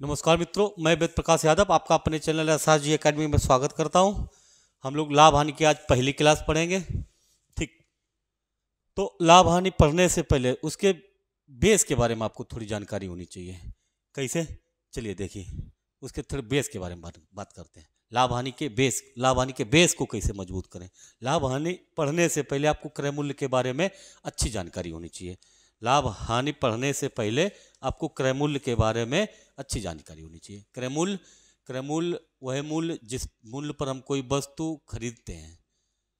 नमस्कार मित्रों, मैं वेद प्रकाश यादव आपका अपने चैनल एसआर जी अकेडमी में स्वागत करता हूं। हम लोग लाभ हानि की आज पहली क्लास पढ़ेंगे। ठीक, तो लाभ हानि पढ़ने से पहले उसके बेस के बारे में आपको थोड़ी जानकारी होनी चाहिए। कैसे, चलिए देखिए, उसके थोड़े बेस के बारे में बात करते हैं। लाभ हानि के बेस को कैसे मजबूत करें। लाभ हानि पढ़ने से पहले आपको क्रय मूल्य के बारे में अच्छी जानकारी होनी चाहिए। लाभ हानि पढ़ने से पहले आपको क्रय मूल्य के बारे में अच्छी जानकारी होनी चाहिए। क्रय मूल्य वह मूल्य जिस मूल्य पर हम कोई वस्तु खरीदते हैं,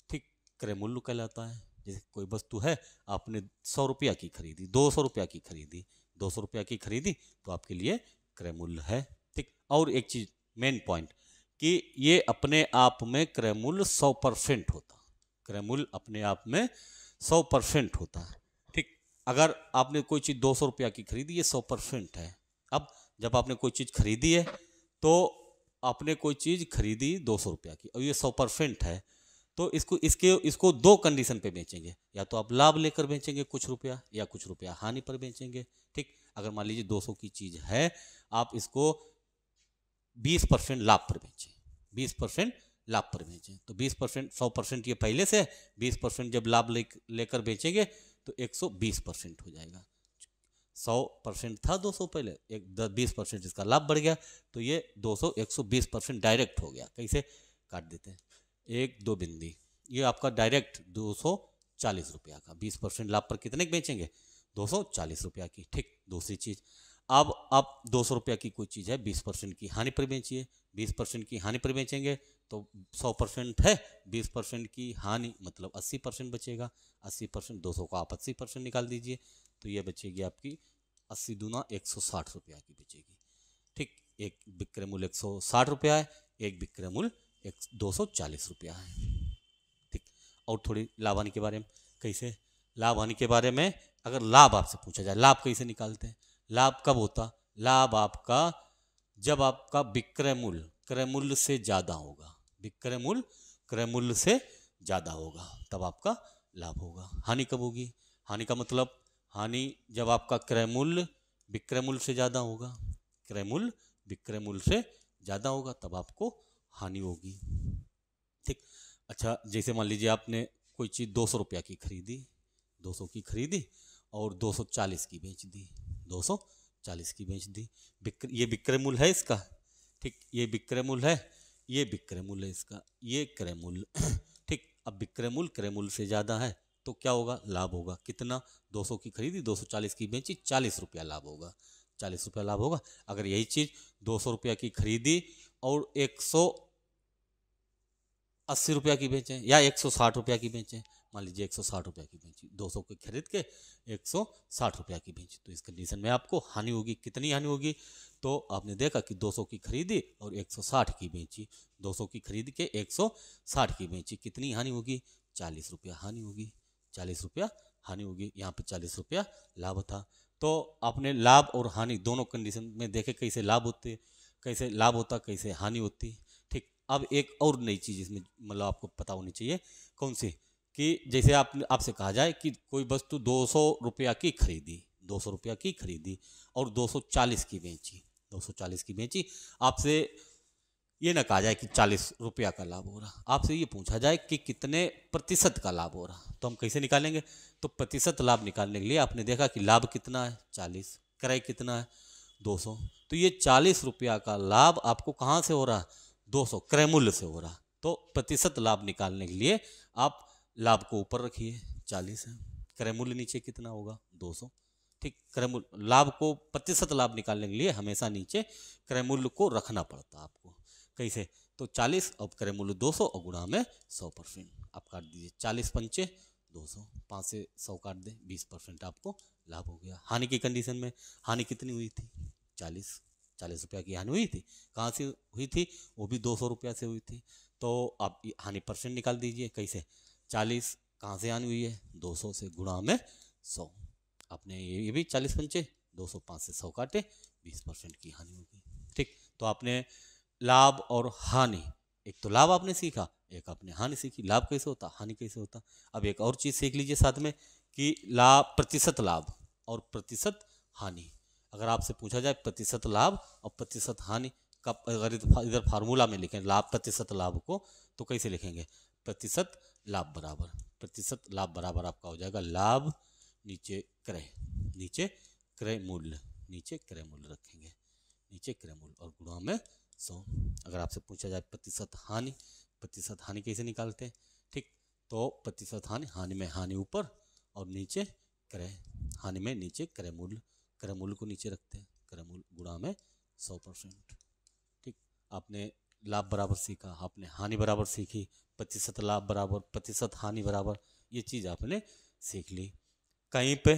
ठीक, क्रय मूल्य कहलाता है। जैसे कोई वस्तु है, आपने 100 रुपया की खरीदी, 200 रुपया की खरीदी, 200 रुपया की खरीदी, तो आपके लिए क्रय मूल्य है। ठीक, और एक चीज मेन पॉइंट कि ये अपने आप में क्रय मूल्य 100% होता है। क्रय मूल्य अपने आप में 100% होता है। ठीक, अगर आपने कोई चीज़ 200 रुपया की खरीदी, ये 100% है। अब जब आपने कोई चीज़ खरीदी है, तो आपने कोई चीज़ खरीदी 200 रुपया की और ये 100% है, तो इसको दो कंडीशन पे बेचेंगे। या तो आप लाभ लेकर बेचेंगे कुछ रुपया, या कुछ रुपया हानि पर बेचेंगे। ठीक, अगर मान लीजिए 200 की चीज़ है, आप इसको 20% लाभ पर बेचें, 20% लाभ पर बेचें, तो 20%, 100% ये पहले से, 20% जब लाभ लेकर बेचेंगे तो 120% हो जाएगा। 100% था 200 पहले, 20% इसका लाभ बढ़ गया, तो ये 200 120% डायरेक्ट हो गया। कैसे काट देते हैं, एक दो बिंदी, ये आपका डायरेक्ट 240 रुपया का। 20% लाभ पर कितने की बेचेंगे, 240 रुपया की। ठीक, दूसरी चीज़, अब आप 200 रुपया की कोई चीज़ है, 20% की हानि पर बेचिए। 20% की हानि पर बेचेंगे तो 100% है, 20% की हानि मतलब 80% बचेगा। 80%, 200 का आप 80% निकाल दीजिए, तो ये बचेगी आपकी 80 दूना 160 रुपया की बचेगी। ठीक, एक विक्रय मूल्य 160 रुपया है, एक विक्रय मूल्य 240 रुपया है। ठीक, और थोड़ी लाभ हानि के बारे में। कैसे लाभ हानि के बारे में, अगर लाभ आपसे पूछा जाए, लाभ कैसे निकालते हैं। लाभ कब होता, लाभ आपका जब आपका विक्रय मूल्य क्रय मूल्य से ज़्यादा होगा। विक्रय मूल्य क्रय मूल्य से ज़्यादा होगा, तब आपका लाभ होगा। हानि कब होगी, हानि का मतलब, हानि जब आपका क्रय मूल्य विक्रय मूल्य से ज़्यादा होगा। क्रय मूल्य विक्रय मूल्य से ज़्यादा होगा, तब आपको हानि होगी। ठीक, अच्छा, जैसे मान लीजिए आपने कोई चीज़ 200 रुपया की खरीदी, 200 की खरीदी और 240 की बेच दी, 240 की बेच दी। ये विक्रय मूल्य है इसका। ठीक, ये विक्रय मूल्य है, ये विक्रय मूल्य है इसका, ये क्रय मूल्य। ठीक, अब विक्रय मूल्य क्रय मूल्य से ज़्यादा है, तो क्या होगा, लाभ होगा। कितना, 200 की खरीदी, 240 की बेची, 40 रुपया लाभ होगा। 40 रुपया लाभ होगा। अगर यही चीज़ 200 रुपया की खरीदी और 180 रुपया की बेचें या 160 रुपया की बेचें, मान लीजिए 160 रुपया की बेची, 200 की खरीद के 160 रुपया की बेची, तो इस कंडीशन में आपको हानि होगी। कितनी हानि होगी, तो आपने देखा कि 200 की खरीदी और 160 की बेची, 200 की खरीद के 160 की बेची, कितनी हानि होगी, 40 रुपया हानि होगी। 40 रुपया हानि होगी, यहाँ पे 40 रुपया लाभ था। तो आपने लाभ और हानि दोनों कंडीशन में देखे कैसे लाभ होते, कैसे लाभ होता, कैसे हानि होती। ठीक, अब एक और नई चीज़ इसमें मतलब आपको पता होनी चाहिए। कौन सी, कि जैसे आपसे कहा जाए कि कोई वस्तु 200 रुपया की खरीदी, 200 रुपया की खरीदी और 240 की बेची, 240 की बेची, आपसे ये ना कहा जाए कि 40 रुपया का लाभ हो रहा, आपसे ये पूछा जाए कि कितने प्रतिशत का लाभ हो रहा, तो हम कैसे निकालेंगे। तो प्रतिशत लाभ निकालने के लिए आपने देखा कि लाभ कितना है 40, क्रय कितना है 200, तो ये 40 रुपया का लाभ आपको कहाँ से हो रहा, 200 क्रय मूल्य से हो रहा। तो प्रतिशत लाभ निकालने के लिए आप लाभ को ऊपर रखिए, 40 है, क्रय मूल्य नीचे कितना होगा, 200। ठीक, क्रय मूल्य, लाभ को प्रतिशत लाभ निकालने के लिए हमेशा नीचे क्रय मूल्य को रखना पड़ता है आपको। कैसे, तो 40 और क्रय मूल्य 200 और गुणा में 100%, आप काट दीजिए, 40 पंचे 200, 5 से 100 काट दें, 20% आपको लाभ हो गया। हानि की कंडीशन में हानि कितनी हुई थी, 40 रुपया की हानि हुई थी। कहाँ से हुई थी, वो भी 200 रुपया से हुई थी। तो आप हानि परसेंट निकाल दीजिए। कैसे, 40 कहाँ से हानि हुई है, 200 से, गुणा में 100, आपने ये भी 40 पंचे 200, 5 से 100 काटे, 20% की हानि होगी। ठीक, तो आपने लाभ और हानि, एक तो लाभ आपने सीखा, एक आपने हानि सीखी। लाभ कैसे होता, हानि कैसे होता। अब एक और चीज़ सीख लीजिए साथ में कि प्रतिशत लाभ और प्रतिशत हानि। अगर आपसे पूछा जाए प्रतिशत लाभ और प्रतिशत हानि का, अगर इधर फार्मूला में लिखें लाभ प्रतिशत लाभ को, तो कैसे लिखेंगे? प्रतिशत लाभ बराबर आपका हो जाएगा लाभ नीचे क्रय मूल्य रखेंगे, नीचे क्रय मूल्य और गुणा में 100। अगर आपसे पूछा जाए प्रतिशत हानि कैसे निकालते हैं? ठीक, तो प्रतिशत हानि में हानि ऊपर और नीचे क्रय, हानि में नीचे क्रय मूल्य को नीचे रखते हैं, क्रय मूल्य गुणा में 100%। ठीक, आपने लाभ बराबर सीखा, आपने हानि बराबर सीखी, प्रतिशत लाभ बराबर प्रतिशत हानि बराबर, ये चीज़ आपने सीख ली। कहीं पे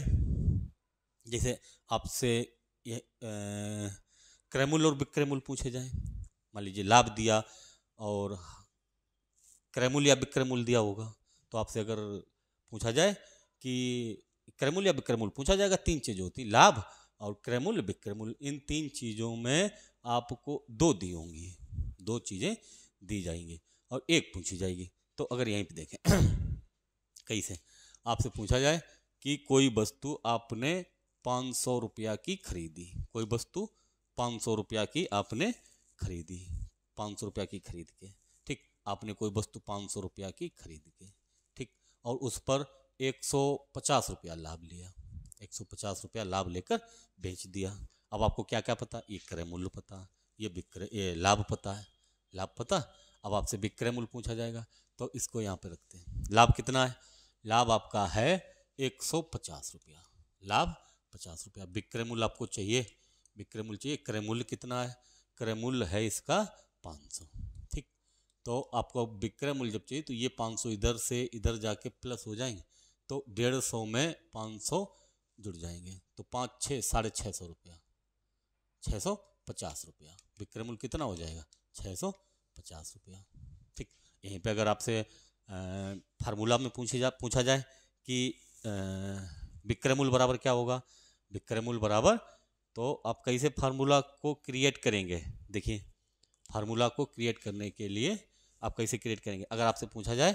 जैसे आपसे ये क्रय मूल्य और विक्रय मूल्य पूछे जाए, मान लीजिए लाभ दिया और क्रय मूल्य या विक्रय मूल्य दिया होगा, तो आपसे अगर पूछा जाए कि क्रय मूल्य या विक्रय मूल्य पूछा जाएगा, 3 चीज़ें होती, लाभ और क्रय मूल्य विक्रय मूल्य। इन 3 चीज़ों में आपको 2 दी होंगी, 2 चीज़ें दी जाएंगी और 1 पूछी जाएगी। तो अगर यहीं पे देखें कैसे आपसे पूछा जाए कि कोई वस्तु आपने 500 रुपया की खरीदी, कोई वस्तु 500 रुपया की आपने खरीदी, 500 रुपया की खरीद के, ठीक, आपने कोई वस्तु 500 रुपया की खरीद के, ठीक, और उस पर 150 रुपया लाभ लिया, 150 रुपया लाभ लेकर बेच दिया। अब आपको क्या क्या पता? ये क्रय मूल्य पता, ये लाभ पता है, लाभ पता। अब आपसे विक्रय मूल्य पूछा जाएगा, तो इसको यहाँ पे रखते हैं। लाभ कितना है? लाभ आपका है 150 रुपया, लाभ 50 रुपया। विक्रय मूल्य आपको चाहिए, विक्रय मूल्य चाहिए, क्रय मूल्य कितना है? क्रय मूल्य है इसका 500, ठीक। तो आपको विक्रय मूल्य जब चाहिए तो ये 500 इधर से इधर जाके प्लस हो जाएंगे, तो 150 में 500 जुड़ जाएंगे, तो 5 6 650 रुपया, 650 रुपया। विक्रय मूल्य कितना हो जाएगा? 650 रुपया, ठीक। यहीं पे अगर आपसे फार्मूला में पूछा जाए कि विक्रय मूल्य बराबर क्या होगा? विक्रय मूल्य बराबर, तो आप कैसे फार्मूला को क्रिएट करेंगे? देखिए, फार्मूला को क्रिएट करने के लिए आप कैसे क्रिएट करेंगे? अगर आपसे पूछा जाए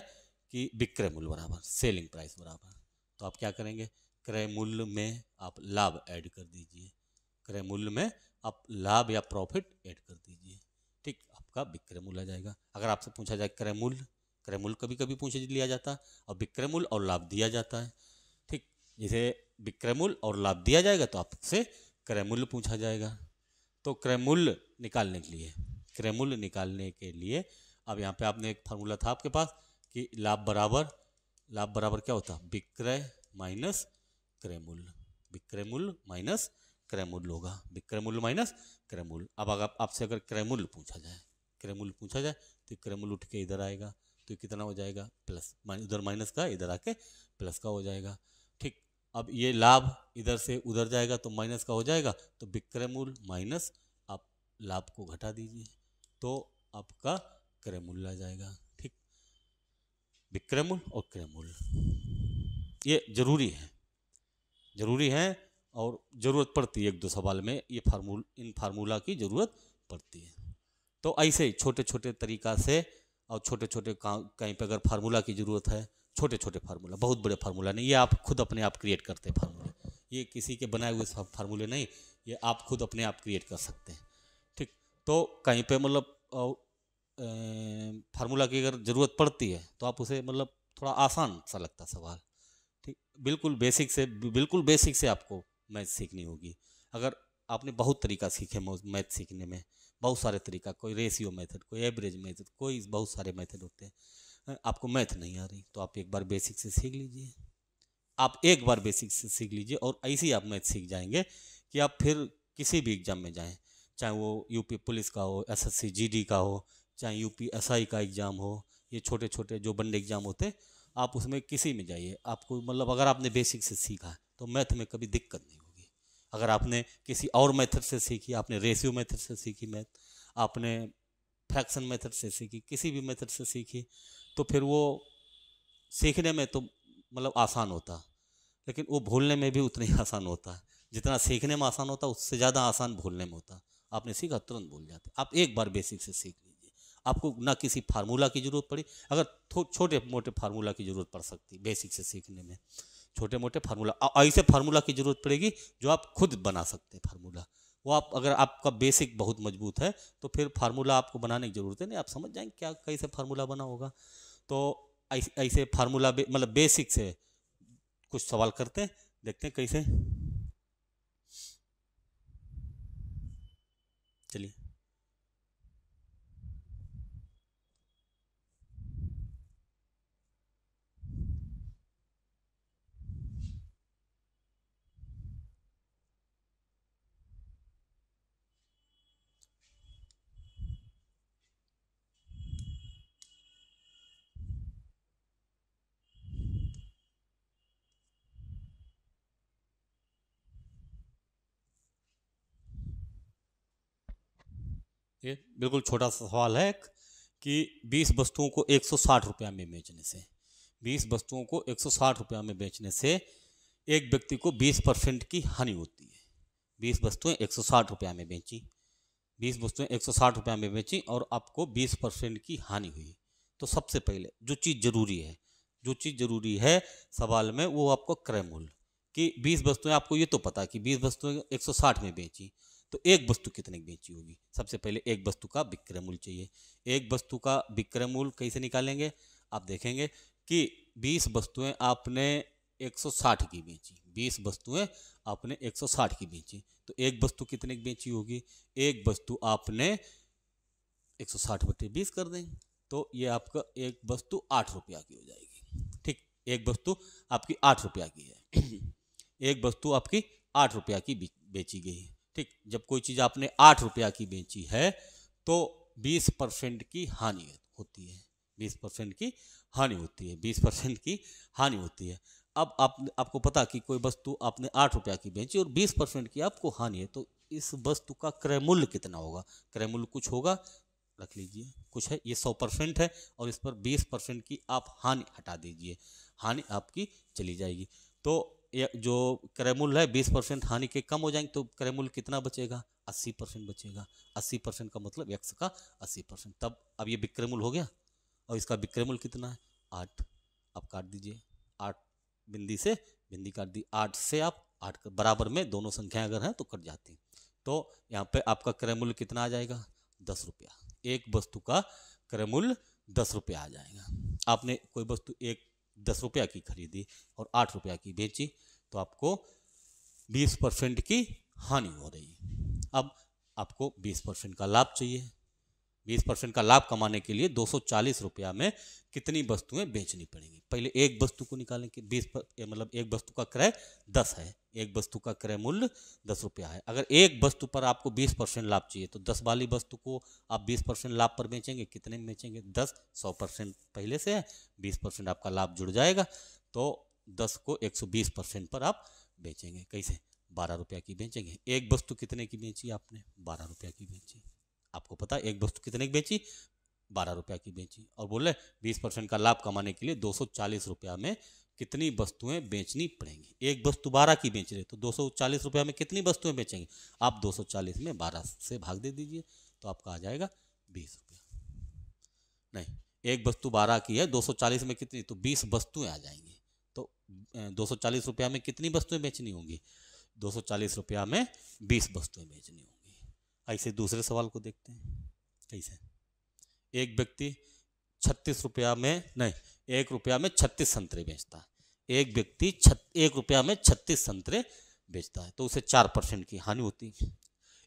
कि विक्रय मूल्य बराबर सेलिंग प्राइस बराबर, तो आप क्या करेंगे? क्रय मूल्य में आप लाभ ऐड कर दीजिए, क्रय मूल्य में आप लाभ या प्रॉफिट ऐड कर दीजिए, ठीक, आपका विक्रय मूल्य आ जाएगा। अगर आपसे पूछा जाए क्रय मूल्य कभी कभी पूछ लिया जाता है, और विक्रय मूल्य और लाभ दिया जाता है, ठीक। जैसे विक्रय मूल्य और लाभ दिया जाएगा तो आपसे क्रय मूल्य पूछा जाएगा। तो क्रय मूल्य निकालने के लिए अब यहाँ पे आपने एक फार्मूला था आपके पास कि लाभ बराबर क्या होता? विक्रय माइनस क्रय मूल्य, विक्रय मूल्य माइनस क्रय मूल्य होगा, विक्रय मूल्य माइनस क्रय मूल्य। अब अगर आपसे अगर क्रय मूल्य पूछा जाए तो क्रय मूल्य उठ के इधर आएगा, तो कितना हो जाएगा? प्लस, उधर माइनस का इधर आके प्लस का हो जाएगा, ठीक। अब ये लाभ इधर से उधर जाएगा तो माइनस का हो जाएगा, तो विक्रय मूल्य माइनस आप लाभ को घटा दीजिए, तो आपका क्रय मूल्य आ जाएगा, ठीक। विक्रय मूल्य और क्रय मूल्य ये जरूरी है और ज़रूरत पड़ती है 1-2 सवाल में, ये इन फार्मूला की ज़रूरत पड़ती है। तो ऐसे ही छोटे छोटे तरीका से, और छोटे छोटे कहीं पे अगर फार्मूला की ज़रूरत है, छोटे छोटे फार्मूला, बहुत बड़े फार्मूला नहीं, ये आप खुद अपने आप क्रिएट करते हैं फार्मूले, ये किसी के बनाए हुए फार्मूले नहीं, ये आप खुद अपने आप क्रिएट कर सकते हैं, ठीक। तो कहीं पे मतलब फार्मूला की अगर ज़रूरत पड़ती है तो आप उसे मतलब थोड़ा आसान सा लगता सवाल, ठीक। बिल्कुल बेसिक से आपको मैथ सीखनी होगी। अगर आपने बहुत तरीका सीखे मैथ सीखने में, बहुत सारे तरीका, कोई रेशियो मेथड, कोई एवरेज मेथड, कोई बहुत सारे मेथड होते हैं, आपको मैथ नहीं आ रही तो आप एक बार बेसिक से सीख लीजिए, और ऐसे ही आप मैथ सीख जाएंगे कि आप फिर किसी भी एग्ज़ाम में जाएं, चाहे वो यूपी पुलिस का हो, एसएससी जीडी का हो, चाहे यूपी एसआई का एग्ज़ाम हो, ये छोटे छोटे जो बड़े एग्ज़ाम होते हैं, आप उसमें किसी में जाइए, आपको मतलब अगर आपने बेसिक से सीखा तो मैथ में कभी दिक्कत नहीं होगी। अगर आपने किसी और मेथड से सीखी, आपने रेशियो मेथड से सीखी मैथ, आपने फ्रैक्शन मेथड से सीखी, किसी भी मेथड से सीखी, तो फिर वो सीखने में तो मतलब आसान होता, लेकिन वो भूलने में भी उतना ही आसान होता है। जितना सीखने में आसान होता है उससे ज़्यादा आसान भूलने में होता है। आपने सीखा तुरंत भूल जाते। आप एक बार बेसिक से सीख लीजिए, आपको ना किसी फार्मूला की ज़रूरत पड़ी, अगर छोटे मोटे फार्मूला की ज़रूरत पड़ सकती बेसिक से सीखने में, छोटे मोटे फार्मूला, ऐसे फार्मूला की ज़रूरत पड़ेगी जो आप खुद बना सकते हैं फार्मूला। वो आप अगर आपका बेसिक बहुत मजबूत है तो फिर फार्मूला आपको बनाने की ज़रूरत है नहीं, आप समझ जाएंगे क्या कैसे फार्मूला बना होगा। तो ऐसे फार्मूला मतलब बेसिक से कुछ सवाल करते हैं, देखते हैं कैसे। चलिए, ये बिल्कुल छोटा सा सवाल है कि 20 वस्तुओं को 160 रुपया में बेचने से, 20 वस्तुओं को 160 रुपया में बेचने से एक व्यक्ति को 20% की हानि होती है। 20 वस्तुएं 160 रुपया में बेची, 20 वस्तुएं 160 रुपया में बेची और आपको 20% की हानि हुई। तो सबसे पहले जो चीज़ जरूरी है सवाल में, वो आपको क्रय मूल्य कि 20 वस्तुएं, आपको ये तो पता है कि 20 वस्तुएं 160 में बेची, तो एक वस्तु कितने की बेची होगी। सबसे पहले एक वस्तु का विक्रय मूल्य चाहिए। एक वस्तु का विक्रय मूल्य कैसे निकालेंगे, आप देखेंगे कि 20 वस्तुएं आपने 160 की बेची, 20 वस्तुएं आपने 160 की बेची, तो एक वस्तु कितने की बेची होगी। एक वस्तु आपने 160/20 कर देंगे, तो ये आपका एक वस्तु 8 रुपया की हो जाएगी। ठीक, एक वस्तु आपकी 8 रुपया की है। एक वस्तु आपकी 8 रुपया की बेची गई है। ठीक, जब कोई चीज़ आपने 8 रुपया की बेची है तो 20% की हानि होती है, 20% की हानि होती है, 20% की हानि होती है। अब आपको पता कि कोई वस्तु आपने 8 रुपया की बेची और 20% की आपको हानि है, तो इस वस्तु का क्रय मूल्य कितना होगा। क्रय मूल्य कुछ होगा, रख लीजिए कुछ है, ये 100% है और इस पर 20% की आप हानि हटा दीजिए, हानि आपकी चली जाएगी। तो जो क्रय मूल्य है 20% हानि के कम हो जाएंगे, तो क्रय मूल्य कितना बचेगा, 80% बचेगा। 80% का मतलब x का 80%। तब अब ये विक्रय मूल्य हो गया और इसका विक्रय मूल्य कितना है, 8। आप काट दीजिए, 8 बिंदी से बिंदी काट दी, 8 से आप 8 बराबर में दोनों संख्याएं अगर हैं तो कट जाती हैं। तो यहाँ पे आपका क्रय मूल्य कितना आ जाएगा, 10 रुपया। एक वस्तु का क्रय मूल्य 10 रुपया आ जाएगा। आपने कोई वस्तु 10 रुपया की खरीदी और 8 रुपया की बेची, तो आपको 20% की हानि हो रही है। अब आपको 20% का लाभ चाहिए। 20% का लाभ कमाने के लिए 240 रुपया में कितनी वस्तुएं बेचनी पड़ेंगी। पहले एक वस्तु को निकालें कि 20 मतलब एक वस्तु का क्रय 10 है, एक वस्तु का क्रय मूल्य 10 रुपया है। अगर एक वस्तु पर आपको 20% लाभ चाहिए तो 10 वाली वस्तु को आप 20% लाभ पर बेचेंगे, कितने में बेचेंगे, 10, 100% पहले से है, 20% आपका लाभ जुड़ जाएगा, तो 10 को 120% पर आप बेचेंगे। कैसे, 12 रुपया की बेचेंगे। एक वस्तु कितने की बेची आपने, 12 रुपया की बेची। आपको पता है एक वस्तु कितने की बेची, 12 रुपया की बेची, और बोले 20% का लाभ कमाने के लिए 240 रुपया में कितनी वस्तुएं बेचनी पड़ेंगी। एक वस्तु 12 की बेच रहे तो 240 रुपया में कितनी वस्तुएं बेचेंगे। आप 240 में 12 से भाग दे दीजिए तो आपका आ जाएगा 20 रुपया। नहीं, एक वस्तु 12 की है, 240 में कितनी, तो 20 वस्तुएं आ जाएंगी। तो 240 रुपया में कितनी वस्तुएं बेचनी होंगी, 240 रुपया में 20 वस्तुएं बेचनी होंगी। ऐसे दूसरे सवाल को देखते हैं कैसे। एक व्यक्ति 36 रुपया में नहीं, 1 रुपया में 36 संतरे बेचता है। एक व्यक्ति 1 रुपया में 36 संतरे बेचता है, तो उसे 4% की हानि होती है।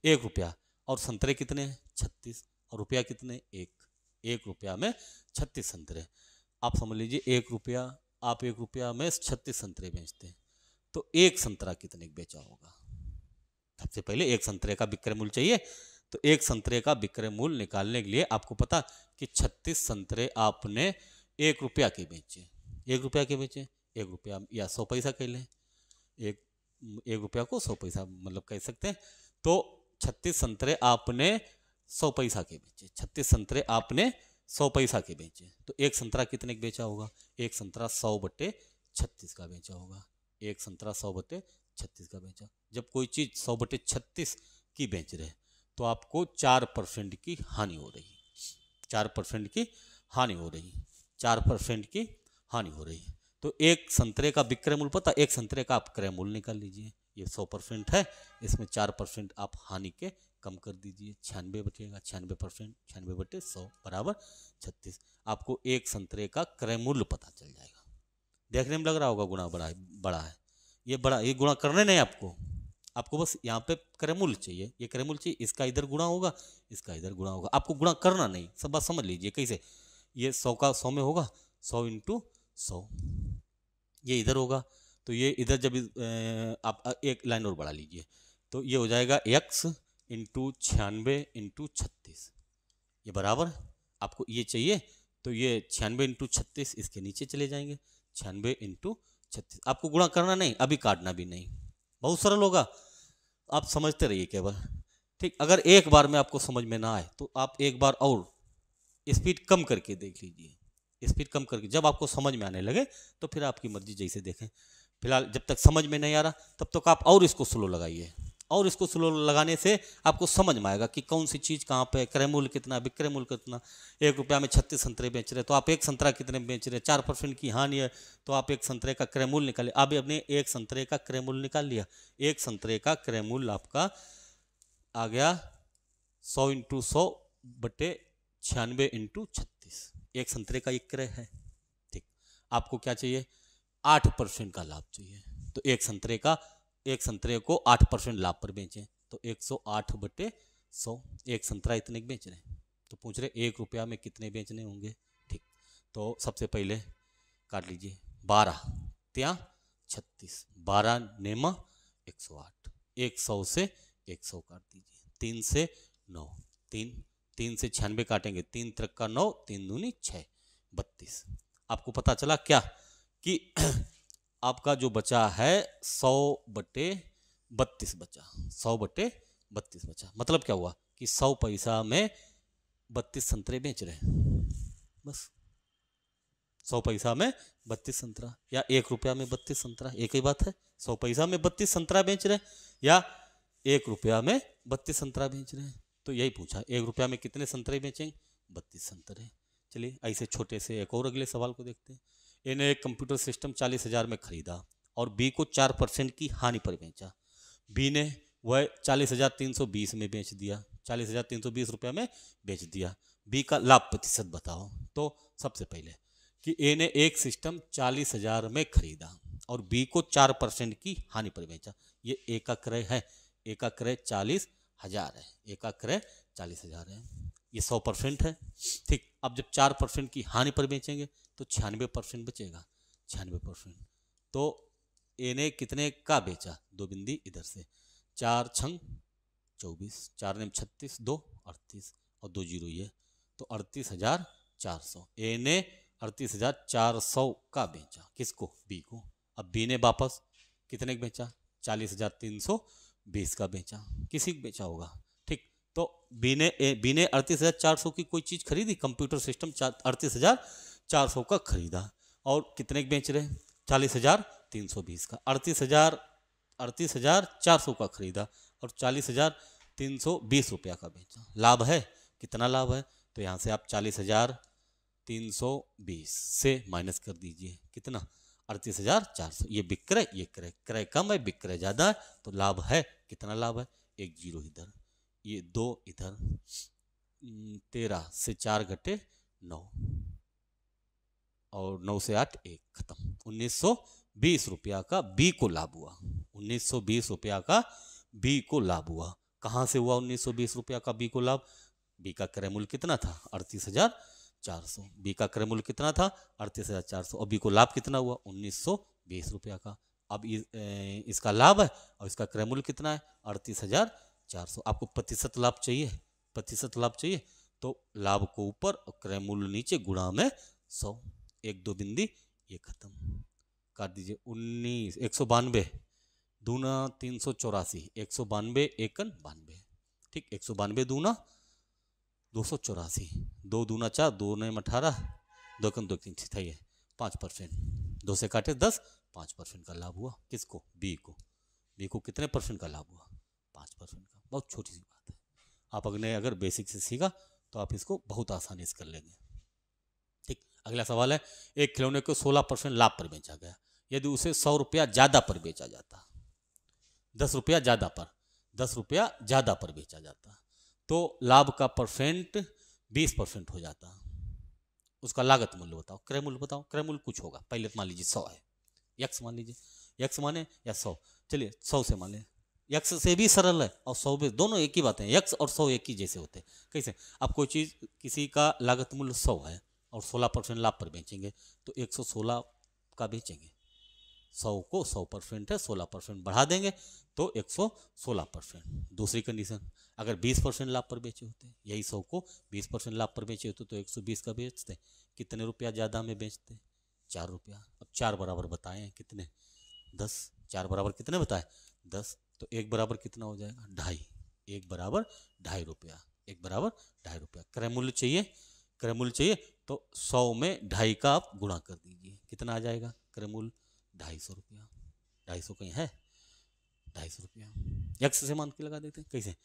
1 रुपया और संतरे कितने हैं, 36, और रुपया कितने, 1 रुपया में 36 संतरे। आप समझ लीजिए 1 रुपया, आप 1 रुपया में 36 संतरे बेचते हैं, तो एक संतरा कितने का बेचा होगा। सबसे पहले एक संतरे का विक्रय मूल्य चाहिए, तो एक संतरे का विक्रय मूल्य निकालने के लिए आपको पता कि 36 संतरे आपने 1 रुपया के बेचे, 1 रुपया के बेचे, 1 रुपया या 100 पैसा कह लें, एक रुपया को 100 पैसा मतलब कह सकते हैं। तो 36 संतरे आपने 100 पैसा के बेचे, 36 संतरे आपने 100 पैसा के बेचे, तो एक संतरा कितने का बेचा होगा, एक संतरा 100/36 का बेचा होगा। एक संतरा 100/36 का बेचा। जब कोई चीज़ 100/36 की बेच रहे तो आपको 4% की हानि हो रही है, 4% की हानि हो रही है, 4% की हानि हो रही है। तो एक संतरे का विक्रय मूल्य पता, एक संतरे का आप क्रय मूल्य निकाल लीजिए। ये 100% है, इसमें 4% आप हानि के कम कर दीजिए, 96 बचेगा। 96%, 96/100 बराबर 36। आपको एक संतरे का क्रय मूल्य पता चल जाएगा। देखने में लग रहा होगा गुणा बड़ा है, ये बड़ा, ये गुणा करने नहीं आपको बस यहाँ पे क्रय मूल्य चाहिए, ये क्रय मूल्य चाहिए, इसका इधर गुणा होगा, इसका इधर गुणा होगा, आपको गुणा करना नहीं। सब बात समझ लीजिए कैसे। ये 100 का 100 में होगा, 100 × 100, ये इधर होगा, तो ये इधर जब आप एक लाइन और बढ़ा लीजिए तो ये हो जाएगा x × 96 × 36। ये बराबर आपको ये चाहिए, तो ये 96 × 36 इसके नीचे चले जाएंगे। 96 × 36 आपको गुणा करना नहीं, अभी काटना भी नहीं, बहुत सरल होगा, आप समझते रहिए केवल। ठीक, अगर एक बार में आपको समझ में ना आए तो आप एक बार और स्पीड कम करके देख लीजिए। स्पीड कम करके जब आपको समझ में आने लगे तो फिर आपकी मर्जी, जैसे देखें। फिलहाल जब तक समझ में नहीं आ रहा तब तक आप और इसको स्लो लगाइए, और इसको स्लो लगाने से आपको समझ में आएगा कि कौन सी चीज़ कहाँ पे, क्रय मूल्य कितना, विक्रय मूल्य कितना। 1 रुपया में 36 संतरे बेच रहे, तो आप एक संतरा कितने बेच रहे, 4% की हानि है, तो आप एक संतरे का क्रय मूल्य निकालिए। अभी अपने एक संतरे का क्रय मूल्य निकाल लिया। एक संतरे का क्रय मूल्य आपका आ गया 100 × 100 बटे 96 × 36। एक संतरे का एक क्रय है। ठीक, आपको क्या चाहिए, 8% का लाभ चाहिए। तो एक संतरे को 8% लाभ पर बेचें, तो 108/100। एक संतरा इतने बेच रहे हैं, तो पूछ रहे 1 रुपया में कितने बेचने होंगे। ठीक, तो सबसे पहले काट लीजिए, 12 त्या 36, 12 नेमा 108, 100 से 100 काट दीजिए, 3 से 9, 3 से 96 काटेंगे, 3 × 9, 3 दूनी 6, 32। आपको पता चला क्या कि आपका जो बचा है 100/32 बचा, 100/32 बचा। मतलब क्या हुआ कि 100 पैसा में 32 संतरे बेच रहे हैं, बस 100 पैसा में 32 संतरा, या 1 रुपया में 32 संतरा, एक ही बात है। 100 पैसा में 32 संतरा बेच रहे हैं या 1 रुपया में 32 संतरा बेच रहे हैं, तो यही पूछा 1 रुपया में कितने संतरे बेचेंगे, 32 संतरे। चलिए ऐसे छोटे से एक और अगले सवाल को देखते हैं। इन्हें एक कंप्यूटर सिस्टम 40,000 में खरीदा और बी को 4% की हानि पर बेचा। बी ने वह 40,320 में बेच दिया, 40,320 रुपया में बेच दिया। बी का लाभ प्रतिशत बताओ। तो सबसे पहले कि ए ने एक सिस्टम 40,000 में खरीदा और बी को 4% की हानि पर बेचा। ये ए का क्रय है, ए का क्रय 40,000 है, ए का क्रय 40,000 है, ये 100% है। ठीक, अब जब 4% की हानि पर बेचेंगे तो 96% बचेगा, 96%। तो ए ने कितने का बेचा, 2 बिंदी इधर से, 4 × 24, 4 ने 36, 2 38 और 2 जीरो ये, तो 38,400। ए ने 38,400 का बेचा, किसको, बी को। अब बी ने वापस कितने का बेचा, 40,320 का बेचा, किसी को बेचा होगा। ठीक, तो बी ने 38,400 की कोई चीज़ खरीदी, कंप्यूटर सिस्टम 38,400 का खरीदा, और कितने बेच रहे, 40,320 का। 38,400 का खरीदा और 40,320 रुपया का बेचा। लाभ है, कितना लाभ है, तो यहाँ से आप 40,320 से माइनस कर दीजिए, कितना, 38,400। ये विक्रय, ये क्रय, क्रय कम है, विक्रय ज़्यादा है, तो लाभ है, कितना लाभ है, 1 जीरो इधर, ये 2 इधर, 13 से 4 घटे 9 और 9 से 8 1, खत्म। 1920 रुपया का बी को लाभ हुआ, 1920 रुपया का बी को लाभ हुआ। कहाँ से हुआ 1920 रुपया का बी को लाभ, बी का क्रय मूल्य कितना था, 38,400। बी का क्रय मूल्य कितना था, 38,400, और बी को लाभ कितना हुआ, 1920 रुपया का। अब इसका लाभ है और इसका क्रय मूल्य कितना है, 38,400। आपको प्रतिशत लाभ चाहिए, प्रतिशत लाभ चाहिए, तो लाभ को ऊपर और क्रय मूल्य नीचे, गुणा में 100, 1 2 बिंदी, ये खत्म, काट दीजिए। 19 192 दूना 384, 192 एकन 92। ठीक, 192 दूना 284, 2 दूना 4, 2 ने 18, 2 एकन 2 3 था, ये 5%, 2 से काटे 10, 5% का लाभ हुआ, किसको, बी को। बी को कितने % का लाभ हुआ, 5% का। बहुत छोटी सी बात है, आप अगर बेसिक से सीखा तो आप इसको बहुत आसानी से कर लेंगे। ठीक, अगला सवाल है, एक खिलौने को 16% लाभ पर बेचा गया, यदि उसे 100 रुपया ज़्यादा पर बेचा जाता, 10 रुपया ज़्यादा पर, 10 रुपया ज़्यादा पर बेचा जाता, तो लाभ का परसेंट 20% हो जाता। उसका लागत मूल्य बताओ, क्रय मूल्य बताओ। क्रय मूल्य कुछ होगा, पहले मान लीजिए 100 है, यक्स मान लीजिए, यक्स माने या 100, चलिए 100 से मान लें। यक्स से भी सरल है और 100 भी, दोनों एक ही बात है, यक्स और 100 एक ही जैसे होते हैं। कैसे? आप कोई चीज़, किसी का लागत मूल्य 100 है और 16% लाभ पर बेचेंगे तो 116 का बेचेंगे। 100 को 100% है, 16% बढ़ा देंगे तो 116%। दूसरी कंडीशन, अगर 20% लाभ पर बेचे होते, यही 100 को 20% लाभ पर बेचे होते तो 120 का बेचते। कितने रुपया ज़्यादा में बेचते? 4 रुपया। अब 4 बराबर बताएं कितने? 10। 4 बराबर कितने बताए? 10। तो 1 बराबर कितना हो जाएगा? 2.5। 1 बराबर 2.5 रुपया, 1 बराबर 2.5 रुपया। क्रय मूल्य चाहिए, क्रय मूल्य चाहिए तो 100 में 2.5 का आप गुणा कर दीजिए, कितना आ जाएगा क्रय मूल्य? 250 रुपया। 250 कहीं है? 250 रुपया। यक्स से मान के लगा देते हैं। कैसे?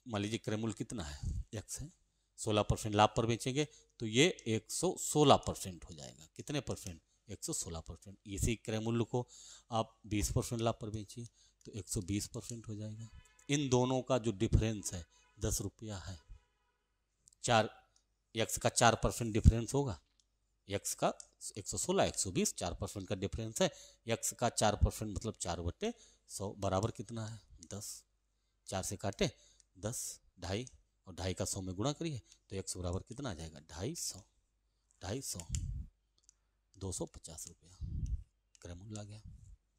मान लीजिए क्रय मूल्य कितना है? यक्स है, 16% लाभ पर बेचेंगे तो ये 116% हो जाएगा। कितने परसेंट? 116%। इसी क्रय मूल्य को आप 20% लाभ पर बेचिए तो 120% हो जाएगा। इन दोनों का जो डिफरेंस है 10 रुपया है। 4 यक्स का 4% डिफरेंस होगा, यक्स का 116, 120, 4% का डिफरेंस है। यक्स का 4% मतलब 4/100 बराबर कितना है? 10। 4 से काटे 10, 2.5 और 2.5 का 100 में गुणा करिए तो यक्स बराबर कितना आ जाएगा? 250, 250, 250 रुपया क्रय मूल्य आ गया।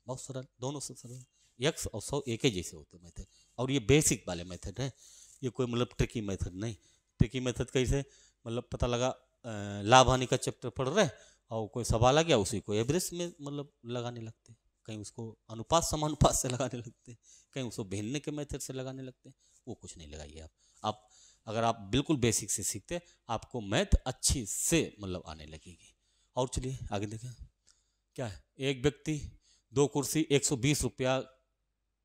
बहुत सरल, दोनों से सरल। यक्स और 100 एक ही जैसे होते मेथड, और ये बेसिक वाले मेथड है, ये कोई मतलब ट्रिकी मेथड नहीं। ट्रिकी मेथड कैसे? मतलब पता लगा लाभ हानि का चैप्टर पढ़ रहे और कोई सवाल आ गया, उसी को एवरेज में मतलब लगाने लगते, कहीं उसको अनुपात समानुपात से लगाने लगते, कहीं उसको भिन्ने के मेथड से लगाने लगते। वो कुछ नहीं लगाइए आप अगर आप बिल्कुल बेसिक से सीखते, आपको मैथ अच्छी से मतलब आने लगेगी। और चलिए आगे देखें क्या है। एक व्यक्ति 2 कुर्सी 120 रुपया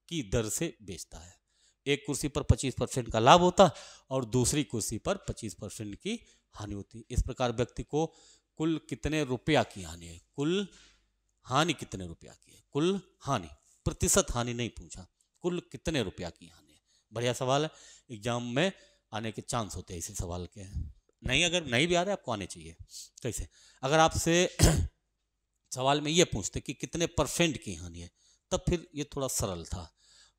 की दर से बेचता है। एक कुर्सी पर 25% का लाभ होता और दूसरी कुर्सी पर 25% की हानि होती। इस प्रकार व्यक्ति को कुल कितने रुपया की हानि है? कुल हानि कितने रुपया की है? कुल हानि, प्रतिशत हानि नहीं पूछा, कुल कितने रुपया की हानि है। बढ़िया सवाल है, एग्जाम में आने के चांस होते हैं इसी सवाल के। नहीं, अगर नहीं भी आ रहे आपको आने चाहिए। कैसे? अगर आपसे सवाल में ये पूछते कि कितने % की हानि है, तब फिर ये थोड़ा सरल था,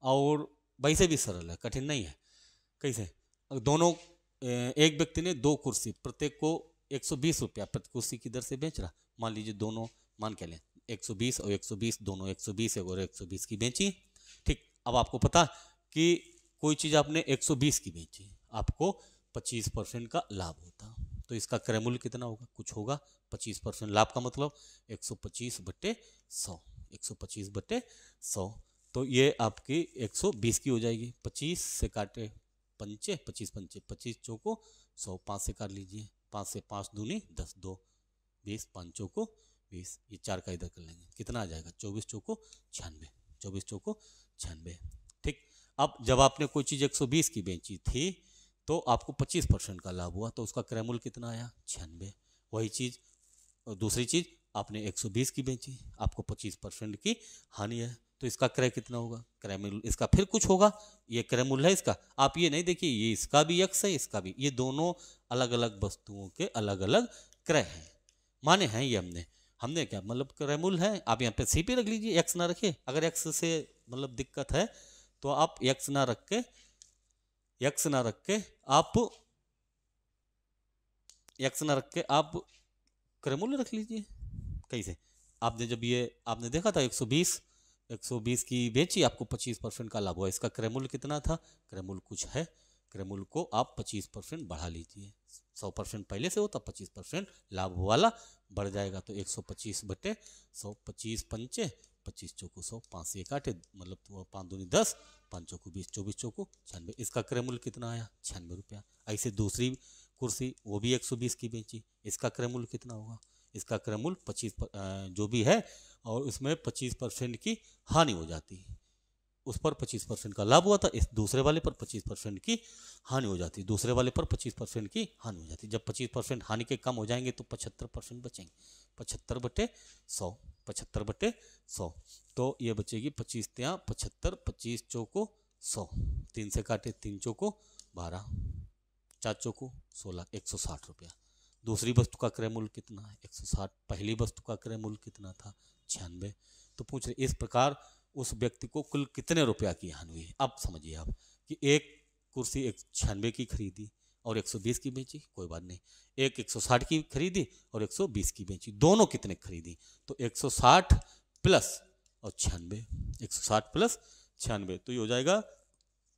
और वैसे भी सरल है, कठिन नहीं है। कैसे? दोनों, एक व्यक्ति ने 2 कुर्सी, प्रत्येक को 120 रुपया प्रति कुर्सी की दर से बेच रहा। मान लीजिए दोनों, मान के लें 120 और 120, दोनों 120 और 120 की बेची। ठीक, अब आपको पता कि कोई चीज़ आपने 120 की बेची, आपको 25% का लाभ होता, तो इसका क्रय मूल्य कितना होगा? कुछ होगा। 25% लाभ का मतलब 125/100, 125/100, तो ये आपकी 120 की हो जाएगी। 25 से काटे पंचे, 25 पंचे 25 चौको 100, 5 से काट लीजिए, 5 से 5 दूनी 10, 2 20, 5 चौको 20, ये 4 का इधर कर लेंगे, कितना आ जाएगा? 24 चौको 96, 24 चौको 96। ठीक, अब जब आपने कोई चीज़ 120 की बेची थी तो आपको 25% का लाभ हुआ, तो उसका क्रय मूल्य कितना आया? 96। वही चीज़, दूसरी चीज़ आपने 120 की बेची, आपको 25% की हानि है, तो इसका क्रय कितना होगा? क्रय मूल्य इसका फिर कुछ होगा, ये क्रय मूल्य है इसका। आप ये नहीं देखिए ये इसका भी यक्स है, इसका भी, ये दोनों अलग अलग वस्तुओं के अलग अलग क्रय हैं, माने हैं ये हमने क्या मतलब क्रय मूल्य है। आप यहाँ पे सी पे रख लीजिए, एक्स ना रखिए। अगर एक्स से मतलब दिक्कत है तो आप एक्स ना रख के आप क्रय मूल्य रख लीजिए। कैसे? आपने जब ये आपने देखा था 120 की बेची, आपको 25% का लाभ हुआ, इसका क्रय मूल्य कितना था? क्रय मूल्य कुछ है, क्रय मूल्य को आप 25% बढ़ा लीजिए। 100% पहले से होता, 25% लाभ वाला बढ़ जाएगा, तो 125/100, 25 पंचे 25 चौको 100, 5 से काटे मतलब 5 दूनी 10, 5 चौको 20, 24 चौको 96, इसका क्रय मूल्य कितना आया? 96 रुपया। ऐसे दूसरी कुर्सी वो भी 120 की बेची, इसका क्रय मूल्य कितना होगा? इसका क्रय मूल्य 25 जो भी है, और उसमें 25% की हानि हो जाती है, उस पर 25% का लाभ हुआ था, इस दूसरे वाले पर 25% की हानि हो जाती है, दूसरे वाले पर 25% की हानि हो जाती है। जब 25% हानि के कम हो जाएंगे तो 75% बचेंगे। 75/100, 75/100, तो ये बचेगी 25 तिया 75, 25 चौको 100, 3 से काटे 3 चौको 12, 4 चौको 16, 160 रुपया। दूसरी वस्तु का क्रय मूल्य कितना है? 160। पहली वस्तु का क्रय मूल्य कितना था? 96। तो पूछ रहे इस प्रकार उस व्यक्ति को कुल कितने रुपया की हानि हुई? अब समझिए आप कि एक कुर्सी 96 की खरीदी और 120 की बेची, कोई बात नहीं, एक 160 की खरीदी और 120 की बेची, दोनों कितने खरीदी? तो 160 प्लस और 96, 160 प्लस 96, तो ये हो जाएगा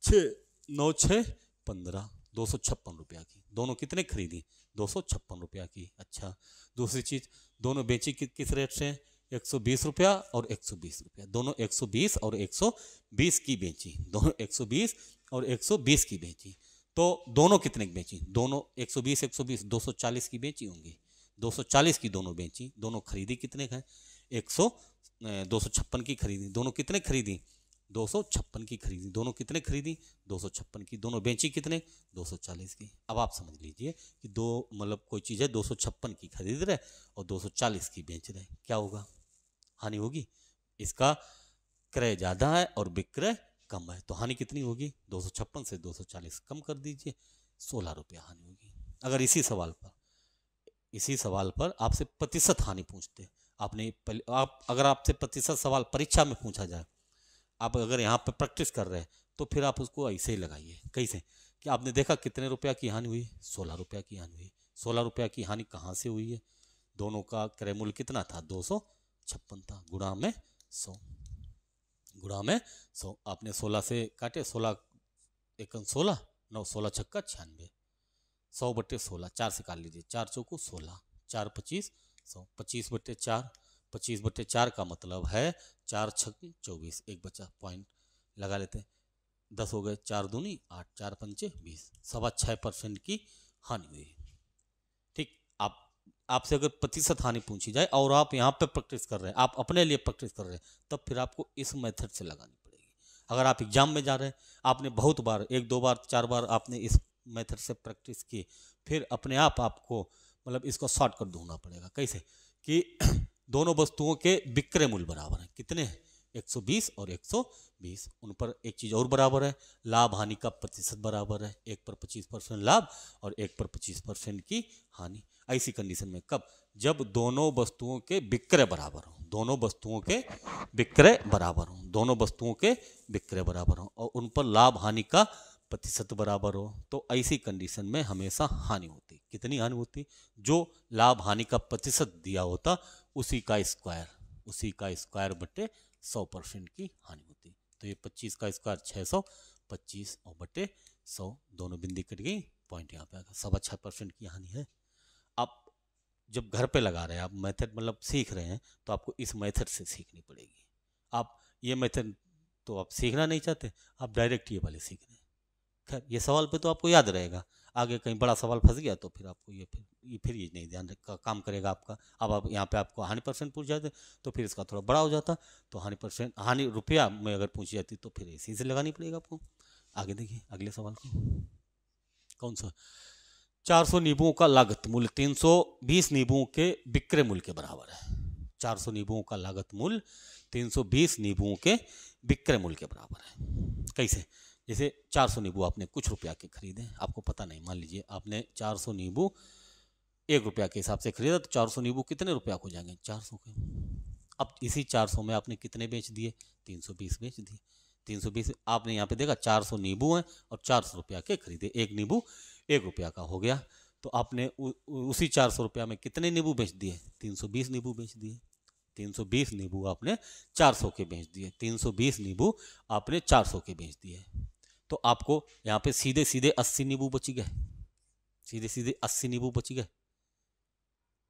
6 9 6 15, 256 रुपया की। दोनों कितने खरीदी? 256 रुपया की। अच्छा, दूसरी चीज, दोनों बेची किस रेट से? 120 रुपया और 120 रुपया, दोनों 120 और 120 की बेची, दोनों 120 और 120 की बेची। तो दोनों कितने की बेची? दोनों 120 120 240 की बेची होंगी, 240 की दोनों बेची। दोनों खरीदी कितने का? 256 की खरीदी। दोनों कितने खरीदी? 256 की खरीदी। दोनों कितने खरीदी? 256 की। दोनों बेची कितने? 240 की। अब आप समझ लीजिए कि दो मतलब कोई चीज़ है 256 की खरीद रहे और 240 की बेच रहे, क्या होगा? हानि होगी। इसका क्रय ज़्यादा है और विक्रय कम है, तो हानि कितनी होगी? 256 से 240 कम कर दीजिए, 16 रुपया हानि होगी। अगर इसी सवाल पर आपसे प्रतिशत हानि पूछते, आपने आप अगर आपसे प्रतिशत सवाल परीक्षा में पूछा जाए, आप अगर यहाँ पर प्रैक्टिस कर रहे हैं तो फिर आप उसको ऐसे ही लगाइए। कैसे? कि आपने देखा कितने रुपया की हानि हुई? 16 रुपया की हानि हुई। 16 रुपया की हानि कहाँ से हुई है? दोनों का क्रय मूल्य कितना था? 256 था, गुणा में 100, गुणा में 100। आपने 16 से काटे, 16 एकन 16, 9 16 छक्का 96, 100/16, 4 से काट लीजिए, 4 चौको 16, 4 25 100, 25/4, 25/4 का मतलब है 4 छक्के 24, एक बचा पॉइंट लगा लेते हैं, 10 हो गए, 4 दूनी 8, 4 पंचे 20, 6.25% की हानि हुई। ठीक, आपसे अगर प्रतिशत हानि पूछी जाए और आप यहाँ पे प्रैक्टिस कर रहे हैं, आप अपने लिए प्रैक्टिस कर रहे हैं, तब फिर आपको इस मेथड से लगानी पड़ेगी। अगर आप एग्जाम में जा रहे हैं, आपने बहुत बार 1 2 बार 4 बार आपने इस मेथड से प्रैक्टिस की, फिर अपने आप आपको मतलब इसको शॉर्टकट ढूंढना पड़ेगा। कैसे? कि दोनों वस्तुओं के विक्रय मूल्य बराबर हैं, कितने हैं? 120 और 120। उन पर एक चीज़ और बराबर है, लाभ हानि का प्रतिशत बराबर है, एक पर 25% लाभ और एक पर 25% की हानि। ऐसी कंडीशन में कब? जब दोनों वस्तुओं के विक्रय बराबर हों, दोनों वस्तुओं के विक्रय बराबर हों, दोनों वस्तुओं के विक्रय बराबर हों और उन पर लाभ हानि का प्रतिशत बराबर हो, तो ऐसी कंडीशन में हमेशा हानि होती। कितनी हानि होती? जो लाभ हानि का प्रतिशत दिया होता उसी का स्क्वायर, उसी का स्क्वायर बटे 100% की हानि होती। तो ये 25 का स्क्वायर 600, 25 और बटे 100, दोनों बिंदी कट गई, पॉइंट यहाँ पे आ गया, 6.25% की हानि है। आप जब घर पे लगा रहे हैं, आप मेथड मतलब सीख रहे हैं, तो आपको इस मेथड से सीखनी पड़ेगी। आप ये मेथड तो आप सीखना नहीं चाहते, आप डायरेक्ट ये वाले सीख रहे हैं। खैर, ये सवाल पे तो आपको याद रहेगा, आगे कहीं बड़ा सवाल फंस गया तो फिर आपको फिर ये नहीं ध्यान रखा काम करेगा आपका। अब आप यहाँ पे आपको हानि परसेंट पूछ जाते तो फिर इसका थोड़ा बड़ा हो जाता, तो हानि रुपया में अगर पूछी जाती तो फिर इसी से लगानी पड़ेगा आपको। आगे देखिए अगले सवाल को, कौन सा? 400 नींबुओं का लागत मूल्य 320 नींबुओं के विक्रय मूल्य के बराबर है। 400 नींबुओं का लागत मूल्य 320 नींबुओं के विक्रय मूल्य के बराबर है। कैसे? जैसे 400 नींबू आपने कुछ रुपया के खरीदे, आपको पता नहीं, मान लीजिए आपने 400 नींबू 1 रुपया के हिसाब से खरीदा, तो 400 नींबू कितने रुपया हो जाएंगे? 400 के। अब इसी 400 में आपने कितने बेच दिए? 320 बेच दिए। 320 आपने यहाँ पे देखा 400 नींबू हैं और 400 रुपया के खरीदे, एक नींबू 1 रुपया का हो गया, तो आपने उसी 400 रुपया में कितने नींबू बेच दिए? 320 नींबू बेच दिए। 320 नींबू आपने 400 के बेच दिए, 320 नींबू आपने 400 के बेच दिए, तो आपको यहाँ पे सीधे सीधे 80 नींबू बच गए, सीधे सीधे 80 नींबू बच गए।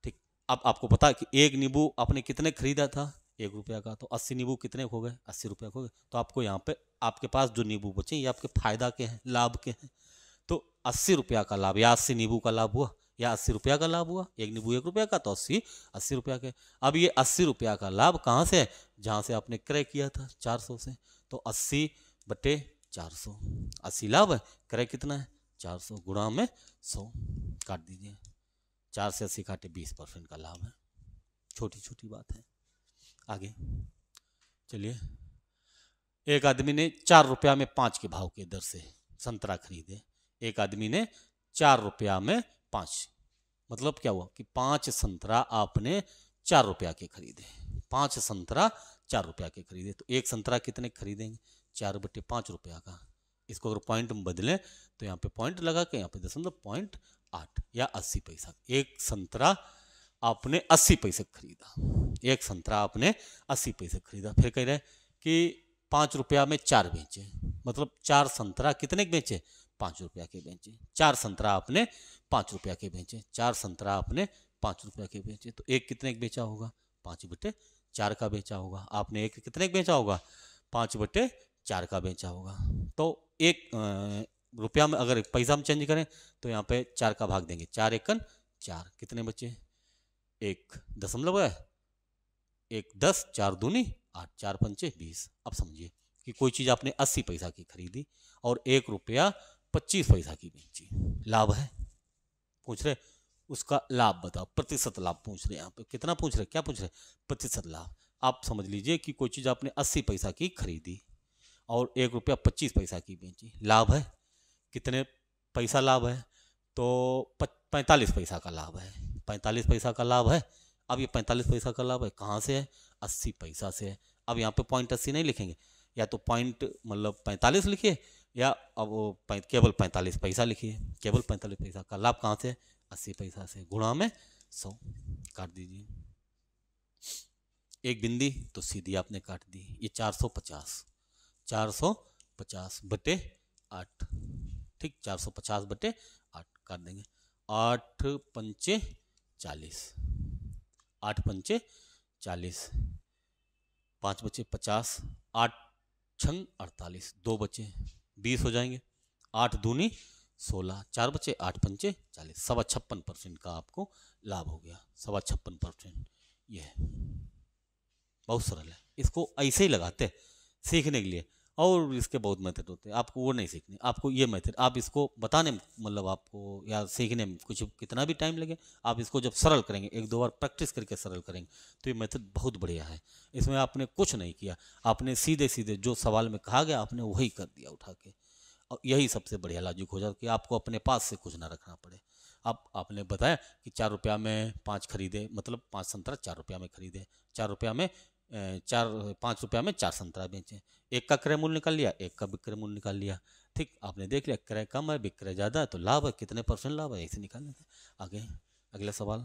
ठीक, अब आपको पता है कि एक नींबू आपने कितने खरीदा था? 1 रुपया का, तो 80 नींबू कितने हो गए? 80 रुपया हो गए। तो आपको यहाँ पे आपके पास जो नींबू बचे ये आपके फायदा के हैं, लाभ के हैं, तो 80 रुपया का लाभ या 80 नींबू का लाभ हुआ, या 80 रुपया का लाभ हुआ, एक नींबू 1 रुपया का, तो 80 रुपया के। अब ये 80 रुपया का लाभ कहाँ से है, जहाँ से आपने क्रय किया था 400 से, तो 80/400, 80 लाभ है, क्रय कितना है 400, गुणा में 100, काट दीजिए, 4 से 80 काटे 20% का लाभ है। छोटी छोटी बात है। आगे चलिए, एक आदमी ने 4 रुपया में 5 के भाव के दर से संतरा खरीदे। एक आदमी ने 4 रुपया में 5, मतलब क्या हुआ कि 5 संतरा आपने 4 रुपया के खरीदे, 5 संतरा 4 रुपया के खरीदे, तो एक संतरा कितने खरीदेंगे 4/5 रुपया का। इसको अगर पॉइंट में बदलें तो यहाँ पे पॉइंट लगा के यहाँ पे 0.8 या 80 पैसा। एक संतरा आपने 80 पैसे खरीदा, एक संतरा आपने 80 पैसे खरीदा। फिर कह रहे कि 5 रुपया में 4 बेचे, मतलब 4 संतरा कितने के बेचे 5 रुपया के बेचे। 4 संतरा आपने 5 रुपया के बेचे, 4 संतरा आपने 5 रुपया के बेचे, तो एक कितने के बेचा होगा 5/4 का बेचा होगा। आपने एक कितने का बेचा होगा 5/4 का बेचा होगा। तो एक रुपया में अगर पैसा में चेंज करें तो यहाँ पे 4 का भाग देंगे, 4 एकन 4, कितने बचे 1 दशमलव है 1 10, 4 दूनी 8, 4 पंचे 20। अब समझिए कि कोई चीज़ आपने 80 पैसा की खरीदी और 1 रुपया 25 पैसा की बेची, लाभ है, पूछ रहे उसका लाभ बताओ, प्रतिशत लाभ पूछ रहे, यहाँ पे कितना पूछ रहे, क्या पूछ रहे, प्रतिशत लाभ। आप समझ लीजिए कि कोई चीज़ आपने 80 पैसा की खरीदी और 1 रुपया 25 पैसा की बेची, लाभ है, कितने पैसा लाभ है, तो 45 पैसा का लाभ है, 45 पैसा का लाभ है। अब ये 45 पैसा का लाभ है कहाँ से है 80 पैसा से है। अब यहाँ पे पॉइंट 80 नहीं लिखेंगे, या तो पॉइंट मतलब 45 लिखिए, या अब वो केवल 45 पैसा लिखिए, केवल 45 पैसा का लाभ कहाँ से 80 पैसा से, गुणा में 100, काट दीजिए, एक बिंदी तो सीधी आपने काट दी, ये 450 450/8, ठीक 450/8 काट देंगे, 8 पंचे 40, 8 पंचे 40, 5 बचे 50, 8 छंग 48, 2 बचे 20 हो जाएंगे, 8 दूनी 16, 4 बचे 8 पंचे 40, 56% का आपको लाभ हो गया, 56%। ये है, बहुत सरल है, इसको ऐसे ही लगाते हैं सीखने के लिए, और इसके बहुत मेथड होते हैं, आपको वो नहीं सीखने, आपको ये मेथड, आप इसको बताने मतलब आपको या सीखने में कुछ कितना भी टाइम लगे, आप इसको जब सरल करेंगे, 1-2 बार प्रैक्टिस करके सरल करेंगे तो ये मेथड बहुत बढ़िया है। इसमें आपने कुछ नहीं किया, आपने सीधे सीधे जो सवाल में कहा गया आपने वही कर दिया उठा के, और यही सबसे बढ़िया लॉजिक हो जाता कि आपको अपने पास से कुछ ना रखना पड़े। अब आपने बताया कि 4 रुपया में 5 खरीदे, मतलब 5 संतरा 4 रुपया में खरीदे, 4 रुपया में 5 रुपया में 4 संतरा बेचे, एक का क्रय मूल्य निकाल लिया, एक का विक्रय मूल्य निकाल लिया, ठीक आपने देख लिया क्रय कम है विक्रय ज़्यादा है तो लाभ है, कितने % लाभ है, ऐसे निकालने थे। आगे अगला सवाल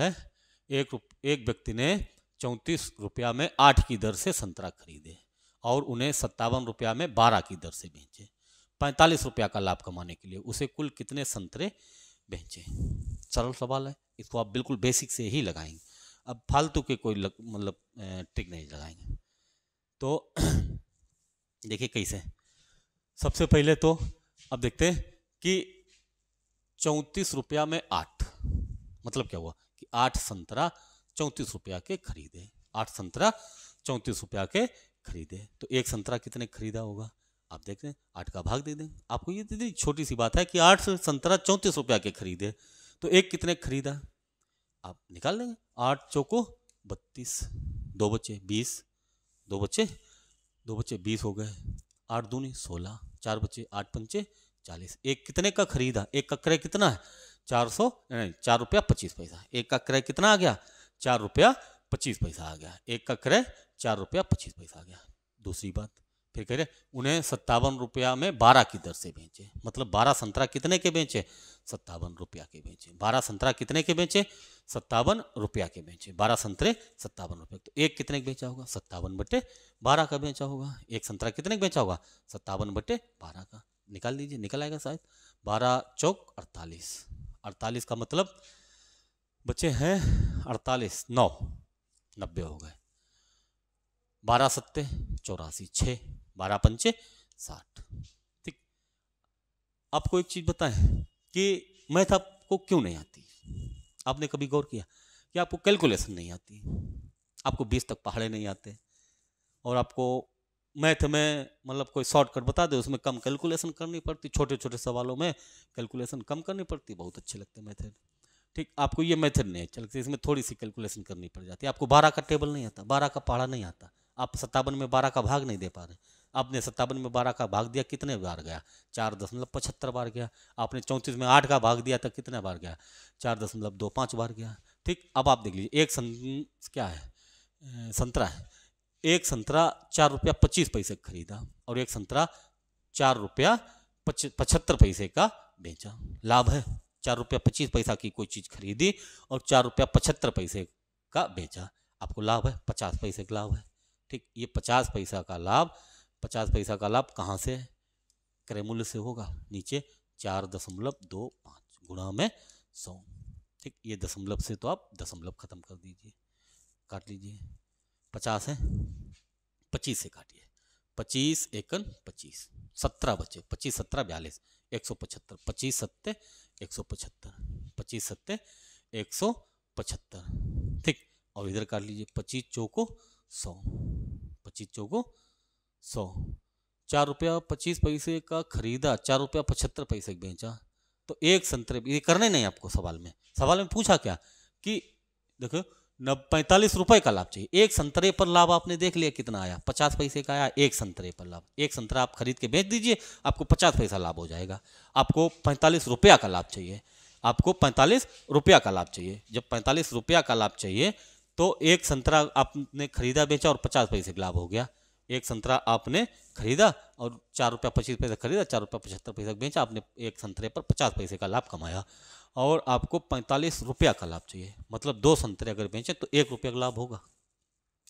है, एक व्यक्ति ने 34 रुपया में 8 की दर से संतरा खरीदे और उन्हें 57 रुपया में 12 की दर से बेचे। 45 रुपया का लाभ कमाने के लिए उसे कुल कितने संतरे बेचे। सरल सवाल है, इसको आप बिल्कुल बेसिक से ही लगाएंगे, अब फालतू के कोई मतलब ट्रिक नहीं लगाएंगे। तो देखिए कैसे, सबसे पहले तो अब देखते हैं कि 34 रुपया में 8 मतलब क्या हुआ कि 8 संतरा 34 रुपया के खरीदे, 8 संतरा 34 रुपया के खरीदे, तो एक संतरा कितने खरीदा होगा आप देखते हैं, 8 का भाग दे दें। आपको ये दीदी छोटी सी बात है कि 8 संतरा 34 रुपया के खरीदे तो एक कितने खरीदा आप निकाल देंगे, 8 चौको 32, 2 बचे 20, 2 बचे 20 हो गए, 8 दूनी 16, 4 बचे 8 पंचे 40, एक कितने का खरीदा, एक का क्रय कितना है 4 रुपया 25 पैसा, एक का क्रय कितना आ गया 4 रुपया 25 पैसा आ गया, एक का क्रय 4 रुपया 25 पैसा आ गया। दूसरी बात फिर कह रहे उन्हें 57 रुपया में 12 की दर से बेचे, मतलब 12 संतरा कितने के बेचे 57 रुपया के बेचे, 12 संतरा कितने के बेचे 57 रुपया के बेचे, 12 संतरे 57 रुपये, तो एक कितने का बेचा होगा 57/12 का बेचा होगा, एक संतरा कितने का बेचा होगा 57/12 का, निकाल दीजिए निकल आएगा शायद, 12 चौक 48, 48 का मतलब बचे हैं 48, 9 90 हो गए, 12 सत्ते 84, 6 12 पंचे 60। ठीक, आपको एक चीज बताएं कि मैथ आप आपको क्यों नहीं आती? आपने कभी गौर किया कि आपको कैलकुलेशन नहीं आती, आपको 20 तक पहाड़े नहीं आते, और आपको मैथ में मतलब कोई शॉर्टकट बता दे, उसमें कम कैलकुलेशन करनी पड़ती, छोटे छोटे सवालों में कैलकुलेशन कम करनी पड़ती, बहुत अच्छे लगते मेथड। ठीक, आपको ये मेथड नहीं चलती, इसमें थोड़ी सी कैलकुलेशन करनी पड़ जाती है। आपको 12 का टेबल नहीं आता, 12 का पहाड़ा नहीं आता, आप 57 में 12 का भाग नहीं दे पा रहे। आपने 57 में 12 का भाग दिया, कितने बार गया? 4.75 बार गया। आपने 34 में 8 का भाग दिया था, कितने बार गया? 4.25 बार गया। ठीक, अब आप देख लीजिए, एक क्या है, संतरा है। एक संतरा 4 रुपया 25 पैसे का खरीदा, और एक संतरा 4 रुपया 75 पैसे का बेचा। लाभ है। 4 रुपया 25 पैसा की कोई चीज़ खरीदी और 4 रुपया 75 पैसे का बेचा, आपको लाभ है, 50 पैसे का लाभ है। ठीक, ये 50 पैसा का लाभ, 50 पैसा का लाभ कहाँ से? क्रय मूल्य से होगा। नीचे 4.25 गुणा में 100। ठीक, ये दशमलव से तो आप दशमलव खत्म कर दीजिए, काट लीजिए। 50 है, 25 से काटिए, 25 एकन 25, 17 बचे, 25 17 42, 175, 25 सत्ते 175, 25 सत्ते 175। ठीक, और इधर काट लीजिए, 25 चौको 100, 25 चौको 100। 4 रुपया 25 पैसे का खरीदा, 4 रुपया 75 पैसे का बेचा, तो एक संतरे, ये करने नहीं आपको सवाल में पूछा क्या कि देखो 45 रुपए का लाभ चाहिए। एक संतरे पर लाभ आपने देख लिया कितना आया, 50 पैसे का आया एक संतरे पर लाभ। एक संतरा आप खरीद के बेच दीजिए, आपको 50 पैसा लाभ हो जाएगा। आपको 45 रुपया का लाभ चाहिए, आपको 45 रुपया का लाभ चाहिए। जब 45 रुपया का लाभ चाहिए तो एक संतरा आपने खरीदा बेचा और 50 पैसे का लाभ हो गया। एक संतरा आपने खरीदा और 4 रुपया 25 पैसे खरीदा, 4 रुपया 75 पैसे बेचा, आपने एक संतरे पर 50 पैसे का लाभ कमाया। और आपको 45 रुपया का लाभ चाहिए, मतलब 2 संतरे अगर बेचें तो 1 रुपया का लाभ होगा।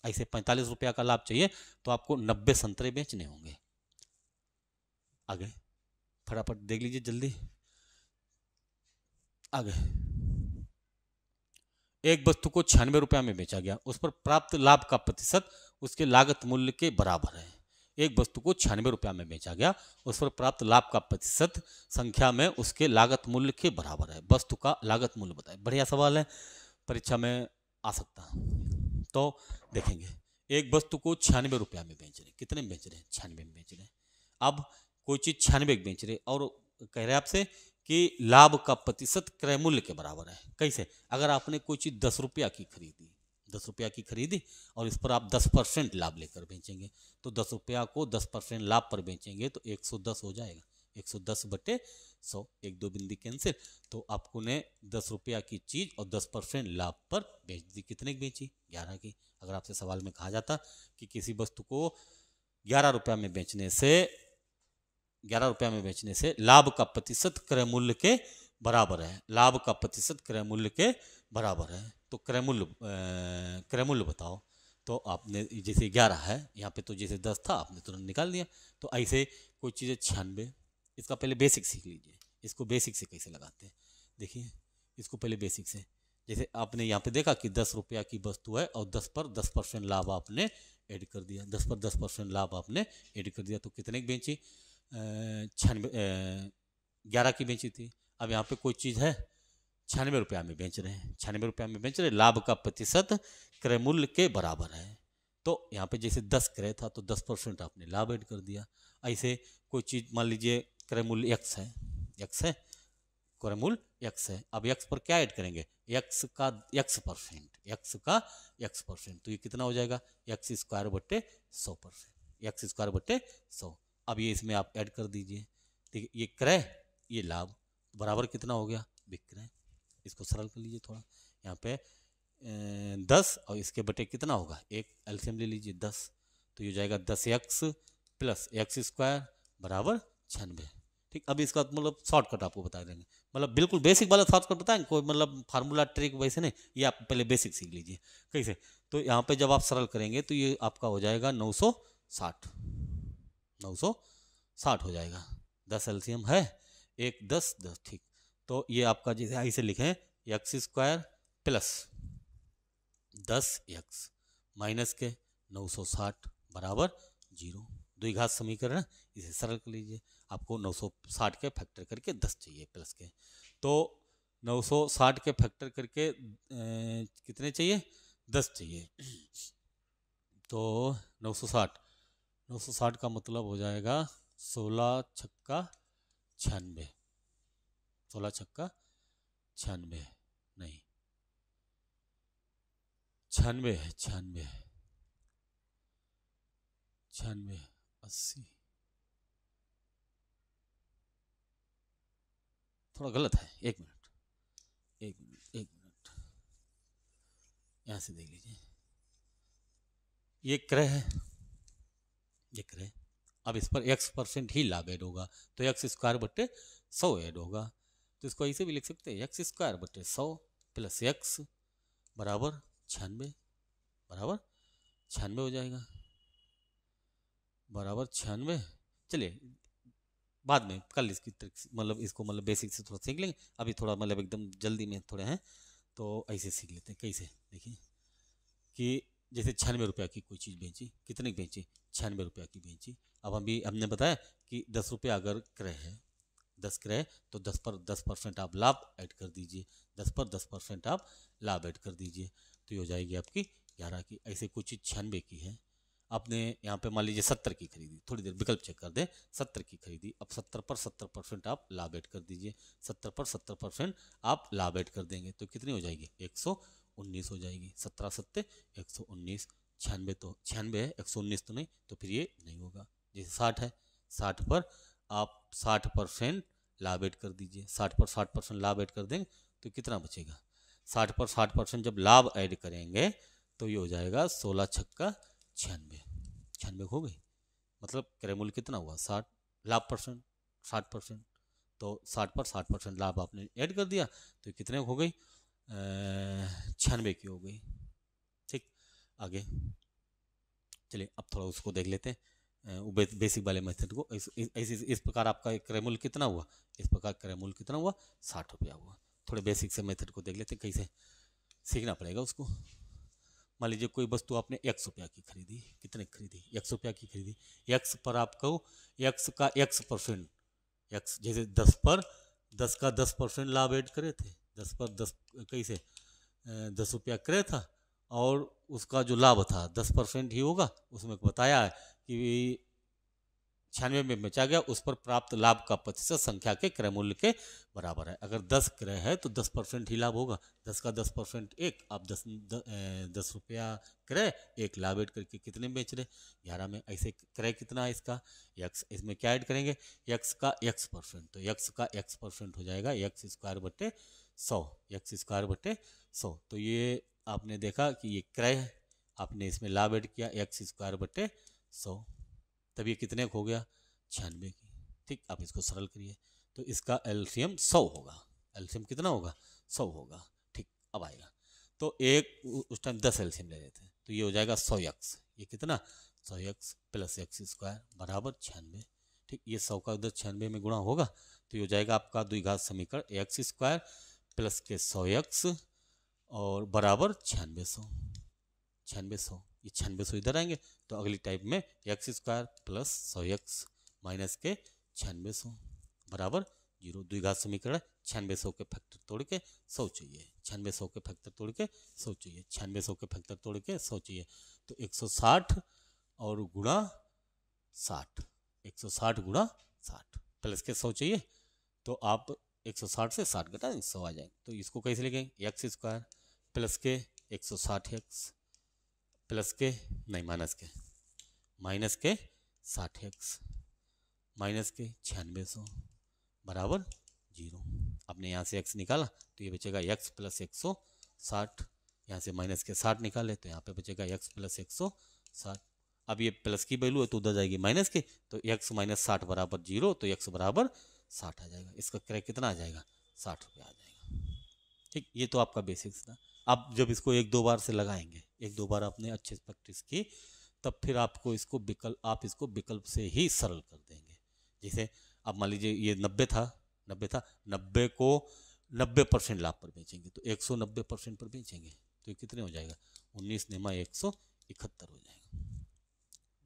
ऐसे 45 रुपया का लाभ चाहिए तो आपको 90 संतरे बेचने होंगे। आगे फटाफट देख लीजिए जल्दी। आगे, एक वस्तु को 96 रुपया में बेचा गया, उस पर प्राप्त लाभ का प्रतिशत उसके लागत मूल्य के बराबर है। एक वस्तु को 96 रुपया में बेचा गया, उस पर प्राप्त लाभ का प्रतिशत संख्या में उसके लागत मूल्य के बराबर है। वस्तु का लागत मूल्य बताए। बढ़िया सवाल है, परीक्षा में आ सकता है। तो देखेंगे, एक वस्तु को 96 रुपया में बेच रहे, कितने में बेच रहे हैं? 96 में बेच रहे हैं। अब कोई चीज़ 96 बेच रहे और कह रहे आपसे कि लाभ का प्रतिशत क्रय मूल्य के बराबर है। कैसे? अगर आपने कोई चीज़ 10 रुपया की खरीदी, 10 रुपया की खरीदी और इस पर आप 10% लाभ लेकर बेचेंगे, तो 10 रुपया को 10% लाभ पर बेचेंगे तो 110 हो जाएगा। 110/100, 1-2 बिंदी कैंसिल। तो आपको ने 10 रुपया की चीज़ और 10% लाभ पर बेच दी। कितने की बेची? 11 की। अगर आपसे सवाल में कहा जाता कि किसी वस्तु को 11 रुपया में बेचने से 11 रुपया में बेचने से लाभ का प्रतिशत क्रय मूल्य के बराबर है, लाभ का प्रतिशत क्रय मूल्य के बराबर है, तो क्रय मूल्य बताओ। तो आपने जैसे 11 है यहाँ पे, तो जैसे 10 था आपने तुरंत निकाल दिया। तो ऐसे कोई चीज़ है 96, इसका पहले बेसिक सीख लीजिए, इसको बेसिक से कैसे लगाते हैं। देखिए इसको पहले बेसिक से, जैसे आपने यहाँ पे देखा कि 10 रुपया की वस्तु है और 10 पर 10% लाभ आपने ऐड कर दिया, 10 पर 10% लाभ आपने ऐड कर दिया, तो कितने की बेची? 11 की बेची थी। अब यहाँ पे कोई चीज़ है 96 रुपया में बेच रहे हैं, 96 रुपया में बेच रहे, लाभ का प्रतिशत क्रय मूल्य के बराबर है। तो यहाँ पे जैसे 10 क्रय था तो 10% आपने लाभ ऐड कर दिया। ऐसे कोई चीज़ मान लीजिए क्रय मूल्य x है, क्रय मूल्य x है। अब x पर क्या ऐड करेंगे? x का x%, तो ये कितना हो जाएगा? x²/100%, अब ये इसमें आप ऐड कर दीजिए। ठीक है, ये क्रय ये लाभ बराबर कितना हो गया? विक्रय। इसको सरल कर लीजिए थोड़ा, यहाँ पे 10 और इसके बटे कितना होगा? एक एलसीएम ले लीजिए 10, तो ये हो जाएगा 10x + x² बराबर 96। ठीक, अभी इसका मतलब शॉर्टकट आपको बता देंगे, मतलब बिल्कुल बेसिक वाला शॉर्टकट बताएंगे, कोई मतलब फार्मूला ट्रिक वैसे नहीं, ये आप पहले बेसिक सीख लीजिए कैसे। तो यहाँ पे जब आप सरल करेंगे तो ये आपका हो जाएगा 960 हो जाएगा। 10 एलसीएम है, 1 10 10। ठीक, तो ये आपका जैसे ऐसे लिखें x² + 10x माइनस के 960 बराबर 0, द्विघात समीकरण, इसे सरल कर लीजिए। आपको 960 के फैक्टर करके 10 चाहिए प्लस के, तो 960 के फैक्टर करके कितने चाहिए, 10 चाहिए। तो 960 का मतलब हो जाएगा 16 छक्का 96, 16 छक्का 96 नहीं 96 है, 96 96 80, थोड़ा गलत है, एक मिनट एक मिनट एक मिनट, यहाँ से देख लीजिए, ये क्रय है, ये क्रय। अब इस पर x% ही लाभ ऐड होगा, तो x² बट्टे 100 ऐड होगा। तो इसको ऐसे भी लिख सकते हैं, x² बट्टे 100 प्लस x बराबर 96, बराबर 96 हो जाएगा, बराबर 96। चलिए बाद में कल इसकी मतलब इसको मतलब बेसिक से थोड़ा सीख लेंगे, अभी थोड़ा मतलब एकदम जल्दी में थोड़े हैं, तो ऐसे सीख लेते हैं। कैसे, देखिए कि जैसे 96 रुपया की कोई चीज़ बेची, कितने की बेची, 96 रुपया की बेची। अब हमने बताया कि 10 रुपया अगर क्रय है, 10 क्रय, तो 10 पर 10% आप लाभ ऐड कर दीजिए, 10 पर 10% आप लाभ ऐड कर दीजिए, तो ये हो जाएगी आपकी 11 की। ऐसे कुछ चीज़ 96 की है, आपने यहाँ पे मान लीजिए 70 की खरीदी, थोड़ी देर विकल्प चेक कर दें, 70 की खरीदी, अब 70 पर 70% आप लाभ ऐड कर दीजिए, 70 पर 70% आप लाभ ऐड कर देंगे, तो कितनी हो जाएगी, 119 हो जाएगी। 17 सत्ते 119, 96 तो 96 है, 119 तो नहीं, तो फिर ये नहीं होगा। जैसे 60 है, 60 पर आप 60% लाभ ऐड कर दीजिए, 60 पर 60% लाभ ऐड कर देंगे तो कितना बचेगा, 60 पर 60% जब लाभ ऐड करेंगे तो ये हो जाएगा 16 छक्का 96, 96 हो गई। मतलब क्रय मूल्य कितना हुआ, 60, लाभ परसेंट 60%, तो 60 पर 60% लाभ आपने ऐड कर दिया, तो कितने हो गई, 96 की हो गई। ठीक, आगे चलिए अब थोड़ा उसको देख लेते हैं, वो बेसिक वाले मेथड को। इस प्रकार आपका एक क्रय मूल्य कितना हुआ, इस प्रकार क्रय मूल्य कितना हुआ, 60 रुपया हुआ। थोड़े बेसिक से मेथड को देख लेते हैं, कैसे सीखना पड़ेगा उसको। मान लीजिए कोई वस्तु आपने 100 रुपया की खरीदी, कितने की खरीदी, 100 रुपया की खरीदी, x पर आपको x का x%, x जैसे 10 पर 10 का 10% लाभ ऐड करे थे, 10 पर 10 कैसे 10 रुपया क्रय था और उसका जो लाभ था 10% ही होगा, उसमें बताया है कि 96 में बेचा गया, उस पर प्राप्त लाभ का प्रतिशत संख्या के क्रय मूल्य के बराबर है। अगर 10 क्रय है तो 10% ही लाभ होगा, 10 का 10% एक, आप 10 रुपया क्रय, एक लाभ ऐड करके कितने में बेच रहे, 11 में। ऐसे क्रय कितना है इसका, x, इसमें क्या ऐड करेंगे, x का x%, तो x का x% हो जाएगा x² बट्टे 100, x² बट्टे 100। तो ये आपने देखा कि ये क्रय है, आपने इसमें लाभ ऐड किया x² बट्टे 100, तब ये कितने हो गया, 96 की। ठीक, आप इसको सरल करिए तो इसका एलसीएम 100 होगा, एलसीएम कितना होगा, 100 होगा। ठीक, अब आएगा तो एक उस टाइम 10 एलसीएम ले रहे थे, तो ये हो जाएगा 100x, ये कितना 100x प्लस x² बराबर 96। ठीक, ये 100 का उधर 96 में गुणा होगा, तो ये हो जाएगा आपका द्विघात समीकरण x² प्लस के 100x और बराबर 9600, 9600, ये 9600 इधर आएंगे, तो अगली टाइप में x² प्लस 100x माइनस के 9600 बराबर 0। द्विघात समीकरण 9600 के फैक्टर तोड़ के 100 चाहिए, 9600 के फैक्टर तोड़ के 100 चाहिए, 9600 के फैक्टर तोड़ के 100 चाहिए, तो 160 और गुणा 60, 160 गुणा 60 प्लस के 100 चाहिए, तो आप 160 से 60 घटा देंगे, 100 आ जाएंगे। तो इसको कैसे लिखेंगे, x² प्लस के 160x प्लस के नहीं माइनस के 60x माइनस के 9600 बराबर 0। आपने यहाँ से x निकाला तो ये बचेगा x प्लस 160, यहाँ से माइनस के 60 निकाले तो यहाँ पे बचेगा x प्लस 160। अब ये प्लस की वैल्यू है तो उधर जाएगी माइनस की, तो x माइनस 60 बराबर 0, तो x बराबर 60 आ जाएगा। इसका क्रय कितना आ जाएगा, 60 रुपया आ जाएगा। ठीक, ये तो आपका बेसिक्स था। आप जब इसको 1-2 बार से लगाएंगे, 1-2 बार आपने अच्छे से प्रैक्टिस की, तब फिर आपको इसको विकल्प से ही सरल कर देंगे। जैसे अब मान लीजिए ये 90 था, 90 को 90% लाभ पर बेचेंगे, तो 190% पर बेचेंगे, तो ये कितने हो जाएगा, 19 नेमा 171 हो जाएगा।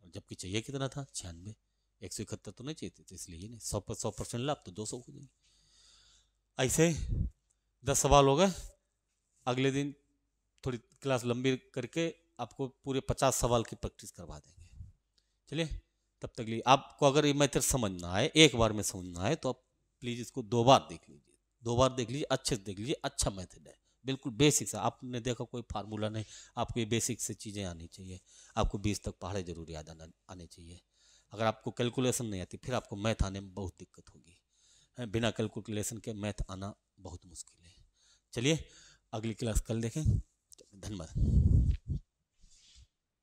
और जबकि चाहिए कितना था, 96, 171 तो नहीं चाहिए, तो इसलिए नहीं, 100% लाभ तो 200 हो जाएंगे। ऐसे 10 सवाल हो गए। अगले दिन थोड़ी क्लास लंबी करके आपको पूरे 50 सवाल की प्रैक्टिस करवा देंगे। चलिए, तब तक लिए आपको अगर ये मेथड समझ ना आए, एक बार में समझ ना आए, तो आप प्लीज़ इसको 2 बार देख लीजिए। 2 बार देख लीजिए, अच्छे से देख लीजिए। अच्छा मेथड है, बिल्कुल बेसिक से। आपने देखा कोई फार्मूला नहीं, आपको ये बेसिक से चीज़ें आनी चाहिए। आपको 20 तक पहाड़े जरूर याद आने चाहिए। अगर आपको कैलकुलेशन नहीं आती, फिर आपको मैथ आने में बहुत दिक्कत होगी। बिना कैलकुलेशन के मैथ आना बहुत मुश्किल है। चलिए, अगली क्लास कल देखें। धन्यवाद।